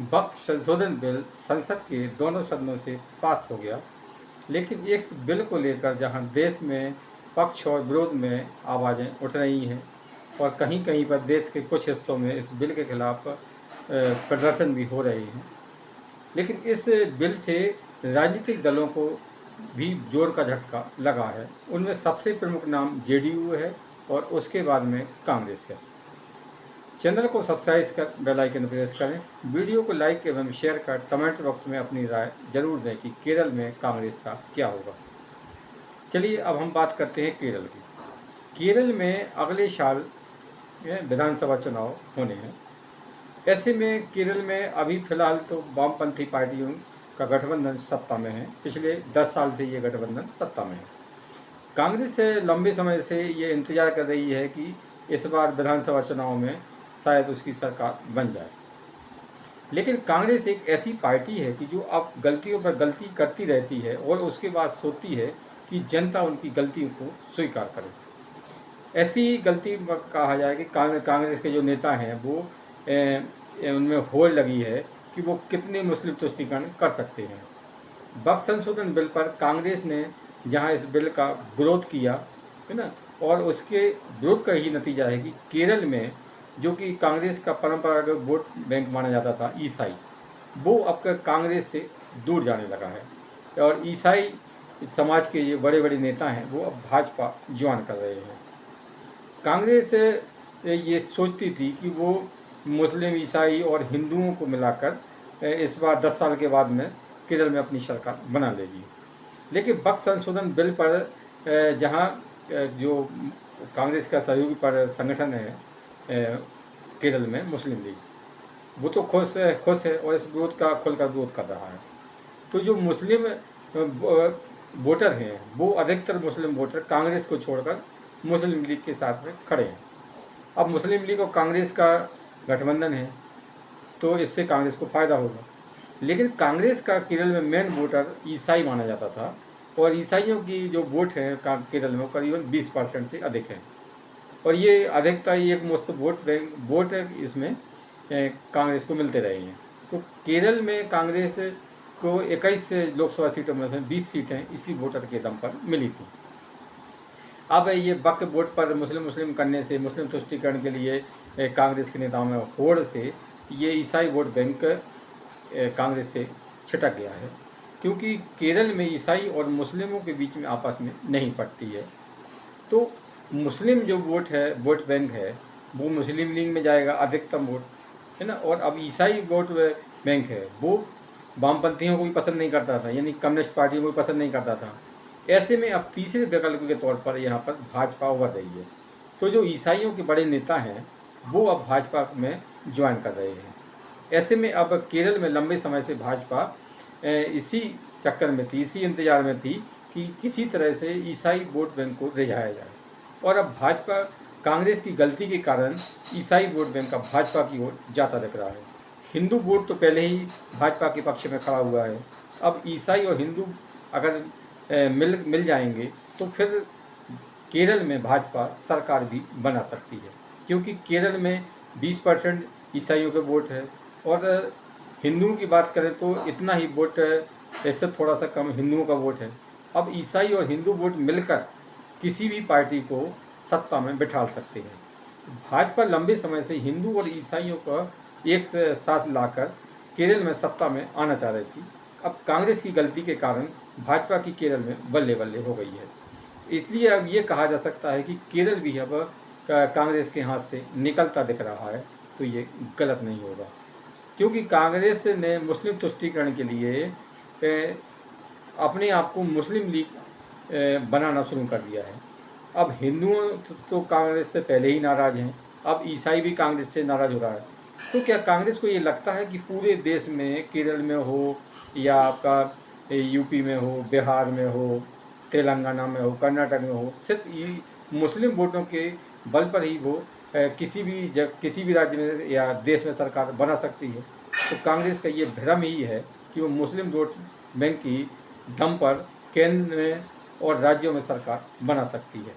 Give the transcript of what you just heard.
वक्फ संशोधन बिल संसद के दोनों सदनों से पास हो गया, लेकिन इस बिल को लेकर जहां देश में पक्ष और विरोध में आवाज़ें उठ रही हैं और कहीं कहीं पर देश के कुछ हिस्सों में इस बिल के खिलाफ प्रदर्शन भी हो रहे हैं, लेकिन इस बिल से राजनीतिक दलों को भी जोर का झटका लगा है। उनमें सबसे प्रमुख नाम जेडीयू है और उसके बाद में कांग्रेस है। चैनल को सब्सक्राइब कर बेल आइकन प्रेस करें। वीडियो को लाइक एवं शेयर कर कमेंट बॉक्स में अपनी राय जरूर दें कि केरल में कांग्रेस का क्या होगा। चलिए अब हम बात करते हैं केरल की। केरल में अगले साल विधानसभा चुनाव होने हैं। ऐसे में केरल में अभी फिलहाल तो वामपंथी पार्टियों का गठबंधन सत्ता में है। पिछले 10 साल से ये गठबंधन सत्ता में है। कांग्रेस लंबे समय से ये इंतजार कर रही है कि इस बार विधानसभा चुनाव में शायद उसकी सरकार बन जाए, लेकिन कांग्रेस एक ऐसी पार्टी है कि जो अब गलतियों पर गलती करती रहती है और उसके बाद सोचती है कि जनता उनकी गलतियों को स्वीकार करे। ऐसी गलती कहा जाए कि कांग्रेस के जो नेता हैं वो उनमें होड़ लगी है कि वो कितने मुस्लिम तुष्टीकरण कर सकते हैं। वक्फ संशोधन बिल पर कांग्रेस ने जहां इस बिल का विरोध किया है ना, और उसके विरोध का ही नतीजा है कि केरल में जो कि कांग्रेस का परंपरागत वोट बैंक माना जाता था ईसाई, वो अब कांग्रेस से दूर जाने लगा है और ईसाई समाज के ये बड़े बड़े नेता हैं वो अब भाजपा ज्वाइन कर रहे हैं। कांग्रेस ये सोचती थी कि वो मुस्लिम, ईसाई और हिंदुओं को मिलाकर इस बार 10 साल के बाद में केरल में अपनी सरकार बना लेगी, लेकिन वक्फ संशोधन बिल पर जहां जो कांग्रेस का सहयोगी पर संगठन है केरल में मुस्लिम लीग, वो तो खुश है और इस विरोध का खुलकर विरोध कर रहा है। तो जो मुस्लिम वोटर हैं वो अधिकतर मुस्लिम वोटर कांग्रेस को छोड़कर मुस्लिम लीग के साथ में खड़े हैं। अब मुस्लिम लीग और कांग्रेस का गठबंधन है तो इससे कांग्रेस को फ़ायदा होगा, लेकिन कांग्रेस का केरल में मेन वोटर ईसाई माना जाता था और ईसाइयों की जो वोट है केरल में करीबन 20% से अधिक है और ये अधिकता ही एक मुस्त वोट इसमें कांग्रेस को मिलते रहे हैं। तो केरल में कांग्रेस को 21 लोकसभा सीटों में से 20 सीटें इसी वोटर के दम पर मिली थी। अब ये वक्फ वोट पर मुस्लिम करने से, मुस्लिम तुष्टीकरण के लिए कांग्रेस के नेताओं में होड़ से ये ईसाई वोट बैंक कांग्रेस से छिटक गया है, क्योंकि केरल में ईसाई और मुस्लिमों के बीच में आपस में नहीं पड़ती है। तो मुस्लिम जो वोट बैंक है वो मुस्लिम लीग में जाएगा अधिकतम वोट, है ना, और अब ईसाई वोट बैंक है वो वामपंथियों को भी पसंद नहीं करता था, यानी कम्युनिस्ट पार्टियों को भी पसंद नहीं करता था। ऐसे में अब तीसरे विकल्प के तौर पर यहाँ पर भाजपा उभर रही है। तो जो ईसाइयों के बड़े नेता हैं वो अब भाजपा में ज्वाइन कर रहे हैं। ऐसे में अब केरल में लंबे समय से भाजपा इसी चक्कर में थी, इसी इंतजार में थी कि किसी तरह से ईसाई वोट बैंक को रिझाया जाए, और अब भाजपा कांग्रेस की गलती के कारण ईसाई वोट बैंक का भाजपा की ओर जाता दिख रहा है। हिंदू वोट तो पहले ही भाजपा के पक्ष में खड़ा हुआ है, अब ईसाई और हिंदू अगर मिल जाएंगे तो फिर केरल में भाजपा सरकार भी बना सकती है, क्योंकि केरल में 20% ईसाइयों के वोट है और हिंदुओं की बात करें तो इतना ही वोट, ऐसे थोड़ा सा कम हिंदुओं का वोट है। अब ईसाई और हिंदू वोट मिलकर किसी भी पार्टी को सत्ता में बिठा सकते हैं। भाजपा लंबे समय से हिंदू और ईसाइयों को एक साथ लाकर केरल में सत्ता में आना चाह रही थी। अब कांग्रेस की गलती के कारण भाजपा की केरल में बल्ले बल्ले हो गई है। इसलिए अब ये कहा जा सकता है कि केरल भी अब कांग्रेस के हाथ से निकलता दिख रहा है, तो ये गलत नहीं होगा, क्योंकि कांग्रेस ने मुस्लिम तुष्टीकरण के लिए अपने आप को मुस्लिम लीग बनाना शुरू कर दिया है। अब हिंदुओं तो कांग्रेस से पहले ही नाराज़ हैं, अब ईसाई भी कांग्रेस से नाराज़ हो रहा है। तो क्या कांग्रेस को ये लगता है कि पूरे देश में, केरल में हो या आपका यूपी में हो, बिहार में हो, तेलंगाना में हो, कर्नाटक में हो, सिर्फ मुस्लिम वोटों के बल पर ही वो किसी भी राज्य में या देश में सरकार बना सकती है? तो कांग्रेस का ये भ्रम ही है कि वो मुस्लिम वोट बैंक की दम पर केंद्र में और राज्यों में सरकार बना सकती है।